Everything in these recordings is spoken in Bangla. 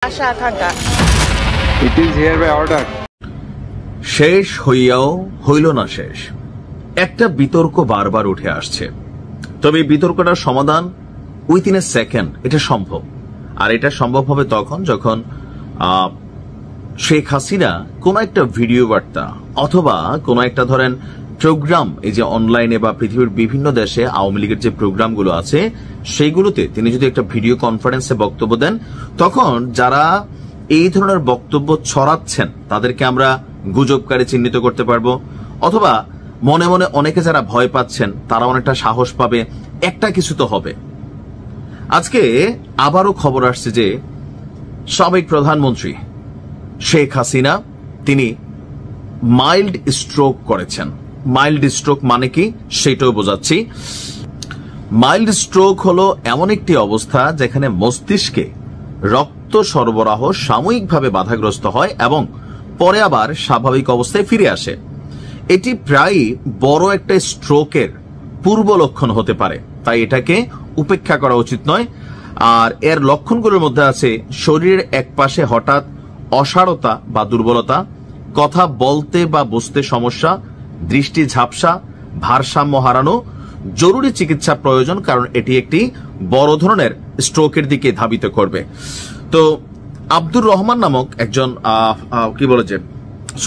আশা আকাঙ্ক্ষা It is hereby ordered. শেষ হইয়াও হইল না শেষ। একটা বিতর্ক বারবার উঠে আসছে, তবে এই বিতর্কটার সমাধান উইথিন এ সেকেন্ড এটা সম্ভব। আর এটা সম্ভব হবে তখন যখন শেখ হাসিনা কোন একটা ভিডিও বার্তা অথবা কোন একটা ধরেন প্রোগ্রাম, এই যে অনলাইনে বা পৃথিবীর বিভিন্ন দেশে আওয়ামী লীগের যে প্রোগ্রামগুলো আছে সেইগুলোতে তিনি যদি একটা ভিডিও কনফারেন্সে বক্তব্য দেন, তখন যারা এই ধরনের বক্তব্য ছড়াচ্ছেন তাদেরকে আমরা গুজবকারী চিহ্নিত করতে পারবো, অথবা মনে মনে অনেকে যারা ভয় পাচ্ছেন তারা অনেকটা সাহস পাবে, একটা কিছু তো হবে। আজকে আবারও খবর আসছে যে সাবেক প্রধানমন্ত্রী শেখ হাসিনা তিনি মাইল্ড স্ট্রোক করেছেন। মাইল্ড স্ট্রোক মানে কি সেটাও বোঝাচ্ছি। মাইল্ড স্ট্রোক হলো এমন একটি অবস্থা যেখানে মস্তিষ্কে রক্ত সরবরাহ সাময়িকভাবে বাধাগ্রস্ত হয় এবং পরে আবার স্বাভাবিক অবস্থায় ফিরে আসে। এটি প্রায় বড় একটা স্ট্রোকের পূর্ব লক্ষণ হতে পারে, তাই এটাকে উপেক্ষা করা উচিত নয়। আর এর লক্ষণগুলোর মধ্যে আছে শরীরের এক পাশে হঠাৎ অসাড়তা বা দুর্বলতা, কথা বলতে বা বুঝতে সমস্যা, দৃষ্টি ঝাপসা, ভারসাম্য হারানো, জরুরি চিকিৎসা প্রয়োজন, কারণ এটি একটি বড় ধরনের স্ট্রোকের দিকে ধাবিত করবে। তো আব্দুর রহমান নামক একজন কি বলে যে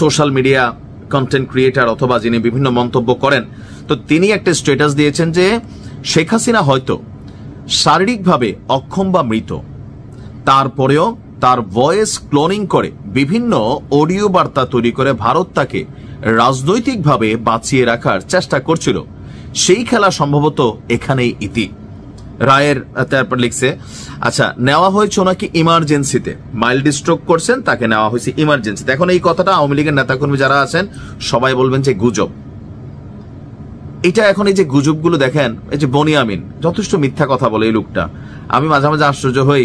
সোশ্যাল মিডিয়া কন্টেন্ট ক্রিয়েটার অথবা যিনি বিভিন্ন মন্তব্য করেন, তো তিনি একটা স্ট্যাটাস দিয়েছেন যে শেখ হাসিনা হয়তো শারীরিকভাবে অক্ষম বা মৃত, তারপরেও তার ভয়েস ক্লোনিং করে বিভিন্ন অডিও বার্তা তৈরি করে ভারত তাকে রাজনৈতিকভাবে বাঁচিয়ে রাখার চেষ্টা করছিল। সেই খেলা সম্ভবত এখানেই ইতি। রায়ের তারপর লিখছে, আচ্ছা নেওয়া হয়েছে ওনাকে ইমার্জেন্সিতে, মাইল্ড স্ট্রোক করছেন তাকে নেওয়া হয়েছে ইমার্জেন্সিতে। এখন এই কথাটা আওয়ামী লীগের নেতাকর্মী যারা আছেন সবাই বলবেন যে গুজব। এটা এখন এই যে গুজবগুলো দেখেন, এই যে বনিয়ামিন যথেষ্ট মিথ্যা কথা বলে এই লোকটা। আমি মাঝে মাঝে আশ্চর্য হই,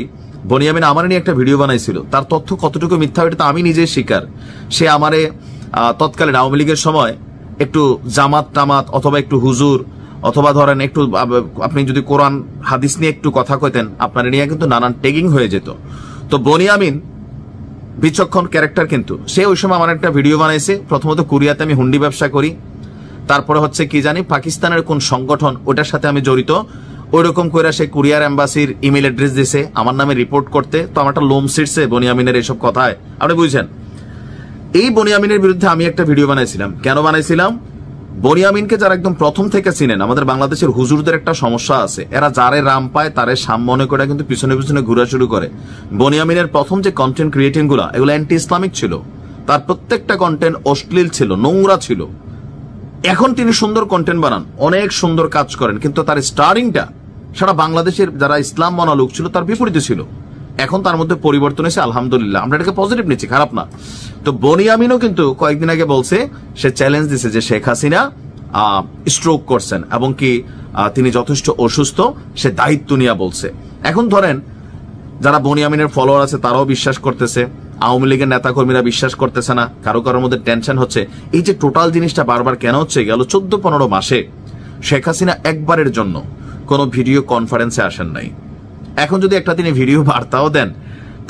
বনিয়ামিন আমার নিয়ে একটা ভিডিও বানাইছিল, তার তথ্য কতটুকু মিথ্যা এটা তো আমি নিজেই স্বীকার। সে আমারে তৎকালীন আওয়ামী লীগের সময় একটু জামাত টামাত অথবা একটু হুজুর অথবা ধরেন একটু আপনি যদি কোরআন হাদিস নিয়ে একটু কথা কইতেন, আপনার নিয়ে কিন্তু নানান ট্যাগিং হয়ে যেত। তো বনিয়ামিন বিচক্ষণ ক্যারেক্টার, কিন্তু সে ওই সময় আমার একটা ভিডিও বানাইছে। প্রথমত কোরিয়াতে আমি হুন্ডি ব্যবসা করি, তারপরে হচ্ছে কি জানি পাকিস্তানের কোন সংগঠন ওটার সাথে আমি জড়িত, ওই রকম করে সে কুরিয়ার এম্বাসির ইমেল অ্যাড্রেস দিছে আমার নামে রিপোর্ট করতে। তো আমার একটা লোম সিটছে বনিয়ামিনের এইসব কথায়, আপনি বুঝছেন। এই বনিয়ামিনের বিরুদ্ধে আমি একটা ভিডিও বানাইছিলাম। কেন বানাইছিলাম? বনিয়ামিনকে যারা একদম প্রথম থেকে চিনেন, আমাদের বাংলাদেশের হুজুরদের একটা সমস্যা আছে, এরা যারে রাম পায় তারে সাম মনে করে কিন্তু পিছনে পিছনে ঘুরা শুরু করে। বনিয়ামিনের প্রথম যে কন্টেন্ট ক্রিয়েটিং গুলা এগুলো অ্যান্টি ইসলামিক ছিল, তার প্রত্যেকটা কন্টেন্ট অশ্লীল ছিল, নোংরা ছিল। এখন তিনি সুন্দর কন্টেন্ট বানান, অনেক সুন্দর কাজ করেন, কিন্তু তার স্টারিংটা সারা বাংলাদেশের যারা ইসলাম মানা লোক ছিল তার বিপরীতে ছিল। এখন তার মধ্যে পরিবর্তন এসে আলহামদুলিল্লাহ, আমরা এটাকে পজিটিভ নিচ্ছি, খারাপ না। তো বনিয়ামিনও কিন্তু কয়েকদিন আগে বলছে, সে চ্যালেঞ্জ দিছে যে শেখ হাসিনা স্ট্রোক করছেন এবং কি তিনি যথেষ্ট অসুস্থ, সে দায়িত্ব নিয়ে বলছে। এখন ধরেন যারা বনিয়ামিনের ফলোয়ার আছে তারাও বিশ্বাস করতেছে, আওয়ামী লীগের নেতাকর্মীরা বিশ্বাস করতেছে না, কারো কারোর মধ্যে টেনশন হচ্ছে। এই যে টোটাল জিনিসটা বারবার কেন হচ্ছে, গেল 14-15 মাসে শেখ হাসিনা একবারের জন্য কোনো ভিডিও কনফারেন্সে আসেন নাই। এখন যদি একটা তিনি ভিডিও বার্তাও দেন,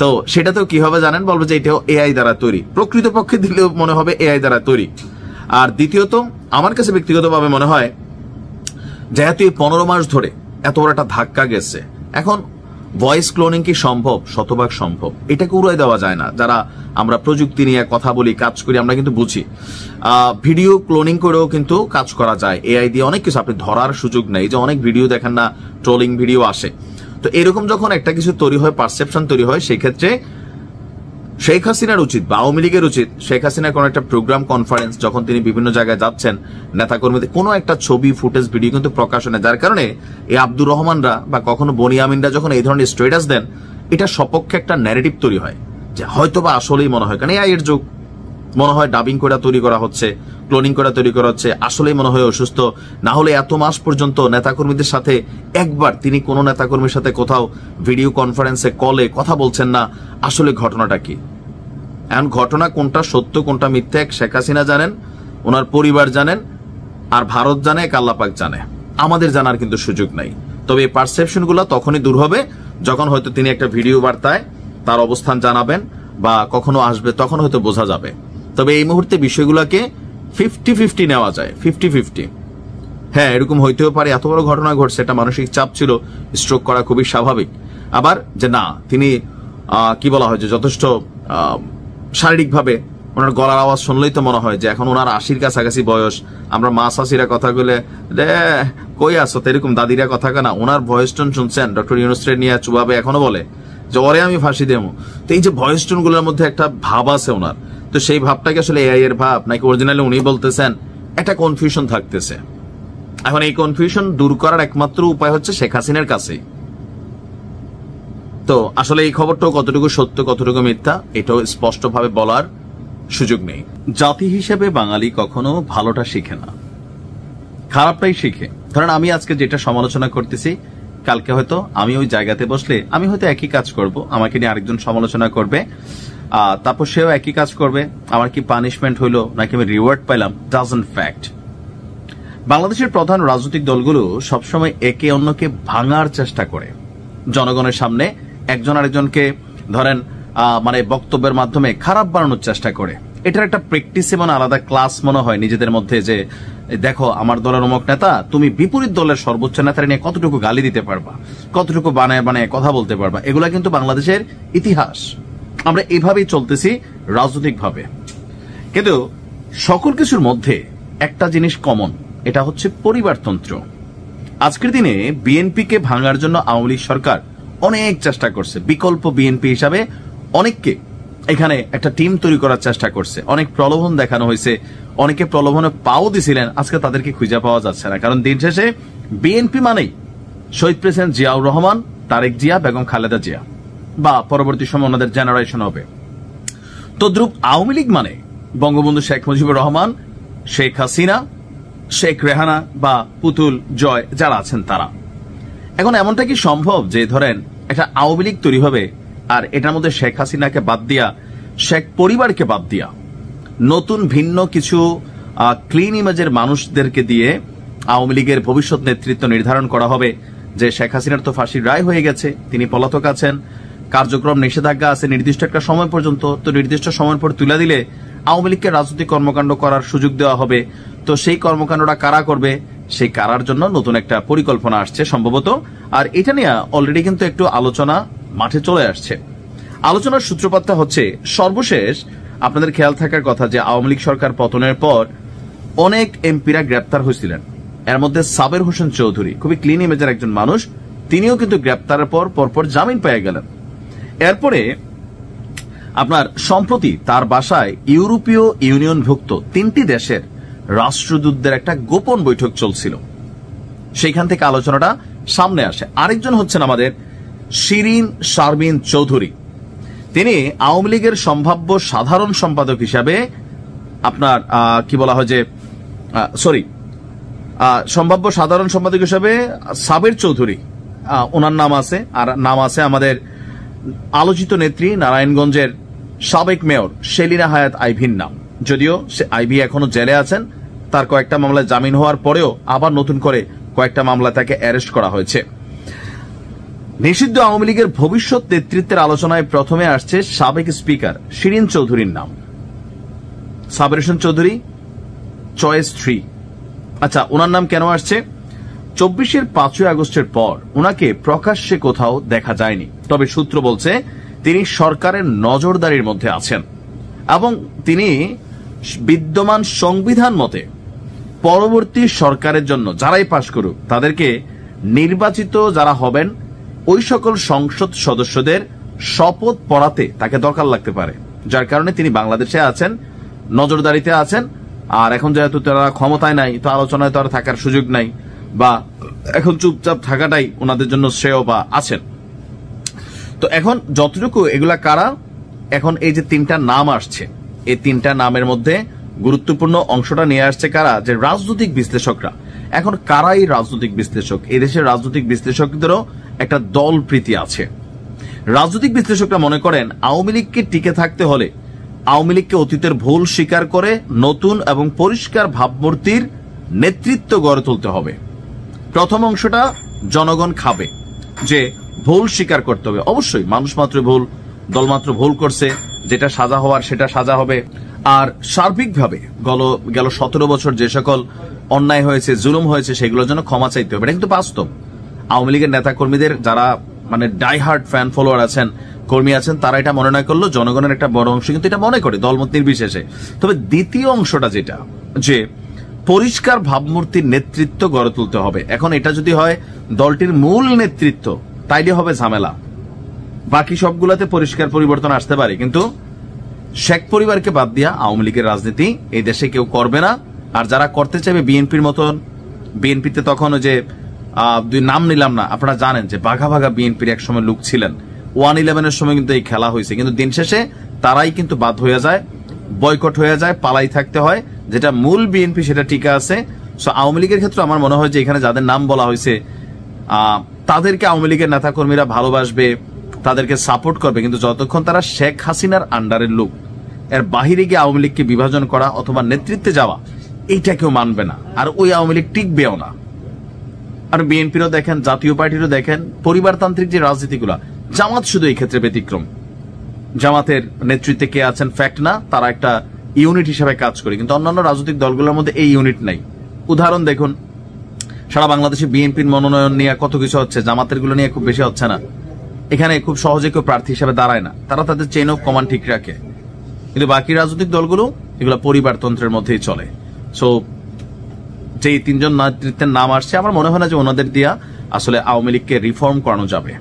তো সেটাতেও কি হবে জানেন, বলবো যে এটাও এআই দ্বারা তৈরি। প্রকৃতপক্ষে দিলেও মনে হবে এআই দ্বারা তৈরি। আর দ্বিতীয়ত আমার কাছে ব্যক্তিগতভাবে মনে হয়, যেহেতু এই 15 মাস ধরে এত বড় একটা ধাক্কা গেছে, এখন ভয়েস ক্লোনিং কি সম্ভব? শতভাগ সম্ভব, এটাকে উড়াই দেওয়া যায় না। যারা আমরা প্রযুক্তি নিয়ে কথা বলি, কাজ করি, আমরা কিন্তু বুঝি ভিডিও ক্লোনিং করেও কিন্তু কাজ করা যায় এআই দিয়ে, অনেক কিছু আপনি ধরার সুযোগ নেই। যে অনেক ভিডিও দেখেন না, ট্রোলিং ভিডিও আসে। তো এরকম যখন একটা কিছু তৈরি হয়, পারসেপশন তৈরি হয়, সেই ক্ষেত্রে শেখ হাসিনার উচিত বা আওয়ামী লীগের উচিত, শেখ হাসিনার কোন একটা প্রোগ্রাম কনফারেন্স যখন তিনি বিভিন্ন জায়গায় যাচ্ছেন, নেতাকর্মীদের কোনো একটা ছবি ফুটেজ ভিডিও কিন্তু প্রকাশনে, যার কারণে এই আব্দুর রহমানরা বা কখনো বনিয়ামিনরা যখন এই ধরনের স্ট্যাটাস দেন, এটা সপক্ষে একটা ন্যারেটিভ তৈরি হয় যে হয়তো বা আসলেই মনে হয়, কারণ এআই এর যুগ, মনে হয় ডাবিং করে তৈরি করা হচ্ছে, ক্লোনিং করে তৈরি করা হচ্ছে, আসলেই মনে হয় অসুস্থ। না হলে এত মাস পর্যন্ত নেতাকর্মীদের সাথে একবার তিনি কোনো নেতাকর্মীর সাথে কোথাও ভিডিও কনফারেন্সে কলে কথা বলছেন না, আসলে ঘটনাটা কি? এখন ঘটনা কোনটা সত্য কোনটা মিথ্যা শেখ হাসিনা জানেন, ওনার পরিবার জানেন, আর ভারত জানে, আল্লাহ পাক জানে, আমাদের জানার কিন্তু সুযোগ নাই। তবে এই পারসেপশন গুলা তখনই দূর হবে যখন হয়তো তিনি একটা ভিডিও বার্তায় তার অবস্থান জানাবেন বা কখনো আসবে তখন হয়তো বোঝা যাবে। তবে এই মুহূর্তে বিষয়গুলোকে 50-50 নেওয়া যায়, 50-50। হ্যাঁ, এরকম হইতেও পারে, এত বড় ঘটনা ঘটছে, একটা মানসিক চাপ ছিল, স্ট্রোক করা খুবই স্বাভাবিক। আবার যে না, তিনি কি বলা হয় যে যথেষ্ট শারীরিকভাবে ওনার গলার আওয়াজ শুনলেই তো মনে হয় যে এখন ওনার 80-র কাছাকাছি বয়স। আমরা মা শাশিরা কথা বলে কই আসো, এরকম দাদিরা কথা কেনা, ওনার ভয়েস টোন শুনছেন, ডক্টর ইউনুসরে নিয়ে চুবাবে এখনো বলে যে ওরে আমি ফাঁসি দেবো। তো এই যে ভয়েস টোন গুলোর মধ্যে একটা ভাব আছে ওনার, তো সেই ভাবটাকে আসলে এআই এর ভাব নাকি অরিজিনালি উনি বলতেছেন, একটা কনফিউশন থাকতেছে। এখন এই কনফিউশন দূর করার একমাত্র উপায় হচ্ছে শেখ হাসিনার কাছেই। তো আসলে এই খবরটাও কতটুকু সত্য কতটুকু মিথ্যা এটাও স্পষ্টভাবে বলার সুযোগ নেই। জাতি হিসেবে বাঙালি কখনো ভালোটা শিখে না, খারাপটাই শিখে। ধরেন আমি আজকে যেটা সমালোচনা করতেছি, কালকে হয়তো আমি ওই জায়গাতে বসলে আমি হয়তো একই কাজ করব, আমাকে নিয়ে আরেকজন সমালোচনা করবে, তারপর সেও একই কাজ করবে। আমার কি পানিশমেন্ট হইলো নাকি আমি রিওয়ার্ড পাইলাম, ডাজন্ট ফ্যাক্ট। বাংলাদেশের প্রধান রাজনৈতিক দলগুলো সবসময় একে অন্যকে ভাঙার চেষ্টা করে, জনগণের সামনে একজন আরেকজনকে ধরেন মানে বক্তব্যের মাধ্যমে খারাপ বানানোর চেষ্টা করে। এটার একটা প্র্যাকটিস এবং আলাদা ক্লাস মনে হয় নিজেদের মধ্যে, যে দেখো আমার দলের অমুক নেতা, তুমি বিপরীত দলের সর্বোচ্চ নেতার নিয়ে কতটুকু গালি দিতে পারবা, কতটুকু বানায় বানায় কথা বলতে পারবা। এগুলা কিন্তু বাংলাদেশের ইতিহাস, আমরা এভাবেই চলতেছি রাজনৈতিকভাবে। কিন্তু সকল কিছুর মধ্যে একটা জিনিস কমন, এটা হচ্ছে পরিবারতন্ত্র। আজকের দিনে বিএনপিকে ভাঙার জন্য আওয়ামী লীগ সরকার অনেক চেষ্টা করছে, বিকল্প বিএনপি হিসাবে অনেককে এখানে একটা টিম তৈরি করার চেষ্টা করছে, অনেক প্রলোভন দেখানো হয়েছে, অনেকে প্রলোভনে পাও দিছিলেন, আজকে তাদেরকে খুঁজে পাওয়া যাচ্ছে না। কারণ দিন শেষে বিএনপি মানেই শহীদ প্রেসিডেন্ট জিয়াউর রহমান, তারেক জিয়া, বেগম খালেদা জিয়া, বা পরবর্তী সময় ওনাদের জেনারেশন হবে। তদ্রুপ আওয়ামী লীগ মানে বঙ্গবন্ধু শেখ মুজিবুর রহমান, শেখ হাসিনা, শেখ রেহানা বা পুতুল জয় যারা আছেন তারা। এখন এমনটা কি সম্ভব যে ধরেন একটা আওয়ামী লীগ তৈরি হবে আর এটার মধ্যে শেখ হাসিনাকে বাদ দিয়া, শেখ পরিবারকে বাদ দিয়া, নতুন ভিন্ন কিছু ক্লিন ইমেজের মানুষদেরকে দিয়ে আওয়ামী লীগের ভবিষ্যৎ নেতৃত্ব নির্ধারণ করা হবে? যে শেখ হাসিনার তো ফাঁসির রায় হয়ে গেছে, তিনি পলাতক আছেন, কার্যক্রম নিষেধাজ্ঞা আছে নির্দিষ্ট একটা সময় পর্যন্ত, তো নির্দিষ্ট সময়ের পর তুলে দিলে আওয়ামী লীগকে রাজনৈতিক কর্মকাণ্ড করার সুযোগ দেওয়া হবে। তো সেই কর্মকাণ্ডটা কারা করবে, সেই কারার জন্য নতুন একটা পরিকল্পনা আসছে সম্ভবত। আর এটা নিয়ে অলরেডি কিন্তু একটু আলোচনা মাঠে চলে আসছে। আলোচনার সূত্রপাতটা হচ্ছে সর্বশেষ আপনাদের খেয়াল থাকার কথা যে আওয়ামী লীগ সরকার পতনের পর অনেক এমপিরা গ্রেপ্তার হয়েছিলেন। এর মধ্যে সাবের হোসেন চৌধুরী, খুবই ক্লিন ইমেজের একজন মানুষ, তিনিও কিন্তু গ্রেপ্তারের পর পরপর জামিন পেয়ে গেলেন। এরপরে আপনার সম্প্রতি তার বাসায় ইউরোপীয় ইউনিয়নভুক্ত 3টি দেশের রাষ্ট্রদূতদের একটা গোপন বৈঠক চলছিল, সেইখান থেকে আলোচনাটা সামনে আসে। আরেকজন হচ্ছেন আমাদের শিরিন শারমিন চৌধুরী, তিনি আওয়ামী লীগের সম্ভাব্য সাধারণ সম্পাদক হিসাবে আপনার কি বলা হয় যে সম্ভাব্য সাধারণ সম্পাদক হিসাবে সাবের চৌধুরী ওনার নাম আছে, আর নাম আছে আমাদের আলোচিত নেত্রী নারায়ণগঞ্জের সাবেক মেয়র সেলিনা হায়াত আইভির নাম। যদিও সে আইভি এখনো জেলে আছেন, তার কয়েকটা মামলায় জামিন হওয়ার পরেও আবার নতুন করে কয়েকটা মামলা তাকে অ্যারেস্ট করা হয়েছে। নিষিদ্ধ আওয়ামী লীগের ভবিষ্যৎ নেতৃত্বের আলোচনায় প্রথমে আসছে সাবেক স্পিকার শিরিন চৌধুরীর নাম। সাবের হোসেন চৌধুরী চয়েস 3। আচ্ছা, ওনার নাম কেন আসছে? 24-এর 5ই আগস্টের পর ওনাকে প্রকাশ্যে কোথাও দেখা যায়নি, তবে সূত্র বলছে তিনি সরকারের নজরদারির মধ্যে আছেন এবং তিনি বিদ্যমান সংবিধান মতে পরবর্তী সরকারের জন্য যারাই পাশ করুক তাদেরকে নির্বাচিত যারা হবেন ওই সকল সংসদ সদস্যদের শপথ পড়াতে তাকে দরকার লাগতে পারে, যার কারণে তিনি বাংলাদেশে আছেন, নজরদারিতে আছেন। আর এখন যেহেতু তারা ক্ষমতায় নাই, তো আলোচনায় তো আর থাকার সুযোগ নাই, বা এখন চুপচাপ থাকাটাই ওনাদের জন্য শ্রেয় বা আছেন। তো এখন যতটুকু এগুলা কারা, এখন এই যে 3টা নাম আসছে, এই 3টা নামের মধ্যে গুরুত্বপূর্ণ অংশটা নিয়ে আসছে কারা, যে রাজনৈতিক বিশ্লেষকরা। এখন কারাই রাজনৈতিক বিশ্লেষক? এই দেশের রাজনৈতিক বিশ্লেষকদেরও একটা দল প্রীতি আছে। রাজনৈতিক বিশ্লেষকরা মনে করেন আওয়ামী লীগকে টিকে থাকতে হলে আওয়ামী লীগকে অতীতের ভুল স্বীকার করে নতুন এবং পরিষ্কার ভাবমূর্তির নেতৃত্ব গড়ে তুলতে হবে। প্রথম অংশটা জনগণ খাবে, যে ভুল স্বীকার করতে হবে। অবশ্যই মানুষ মাত্র ভুল, দলমাত্র ভুল করছে, যেটা সাজা হওয়ার সেটা সাজা হবে। আর সার্বিকভাবে গেল 17 বছর যে সকল অন্যায় হয়েছে, জুলুম হয়েছে, সেগুলোর জন্য ক্ষমা চাইতে হবে। এটা কিন্তু বাস্তব। আওয়ামী লীগের নেতা কর্মীদের যারা মানে ডাইহার্ড ফ্যান ফলোয়ার আছেন, কর্মী আছেন, তারা এটা মনে না করলেও জনগণের একটা বড় অংশ কিন্তু এটা মনে করে, দলমত নির্বিশেষে। তবে দ্বিতীয় অংশটা যেটা, যে পরিষ্কার ভাবমূর্তির নেতৃত্ব গড়ে তুলতে হবে। এখন এটা যদি হয় দলটির মূল নেতৃত্ব, তাইলে হবে ঝামেলা। বাকি সবগুলাতে পরিষ্কার পরিবর্তন আসতে পারে, কিন্তু শেখ পরিবারকে বাদ দিয়া আওয়ামী লীগের রাজনীতি এই দেশে কেউ করবে না। আর যারা করতে চাইবে বিএনপির মতন, বিএনপিতে তখন যে দুই নাম নিলাম না, আপনারা জানেন যে বাঘা বাঘা বিএনপির এক সময় লোক ছিলেন। 111-এর সময় কিন্তু এই খেলা হয়েছে, কিন্তু দিন শেষে তারাই কিন্তু বাদ হয়ে যায়, বয়কট হয়ে যায়, পালাই থাকতে হয়। যেটা মূল বিএনপি সেটা ঠিক আছে। সো আওয়ামী লীগের ক্ষেত্রে আমার মনে হয় যে এখানে যাদের নাম বলা হয়েছে তাদেরকে আওয়ামী লীগের নেতা কর্মীরা ভালোবাসবে, তাদেরকে সাপোর্ট করবে, কিন্তু যতক্ষণ তারা শেখ হাসিনার আন্ডারের লোক, এর বাহিরে গিয়ে আওয়ামী লীগকে বিভাজন করা অথবা নেতৃত্বে যাওয়া, এইটা কেউ মানবে না। আর ওই আওয়ামী লীগ টিকবেও না। আর বিএনপিরও দেখেন, জাতীয় পার্টিরও দেখেন, পরিবারতান্ত্রিক যে রাজনীতিগুলা, জামাত শুধু এই ক্ষেত্রে ব্যতিক্রম। জামাতের নেতৃত্বে কে আছেন ফ্যাক্ট না, তারা একটা ইউনিট হিসেবে কাজ করে, কিন্তু অন্যান্য রাজনৈতিক দলগুলোর মধ্যে এই ইউনিট নাই। উদাহরণ দেখুন, সারা বাংলাদেশে বিএনপির মনোনয়ন নিয়ে কত কিছু হচ্ছে, জামাতের গুলো নিয়ে খুব বেশি হচ্ছে না। এখানে খুব সহজে কেউ প্রার্থী হিসেবে দাঁড়ায় না, তারা তাদের চেইন অফ কমান্ড ঠিক রাখে। কিন্তু বাকি রাজনৈতিক দলগুলো এগুলো পরিবারতন্ত্রের মধ্যেই চলে। সো যে 3জন নেতৃত্বের নাম আসছে, আমার মনে হয় না যে ওনাদের দিয়া আসলে আওয়ামী লীগকে রিফর্ম করানো যাবে।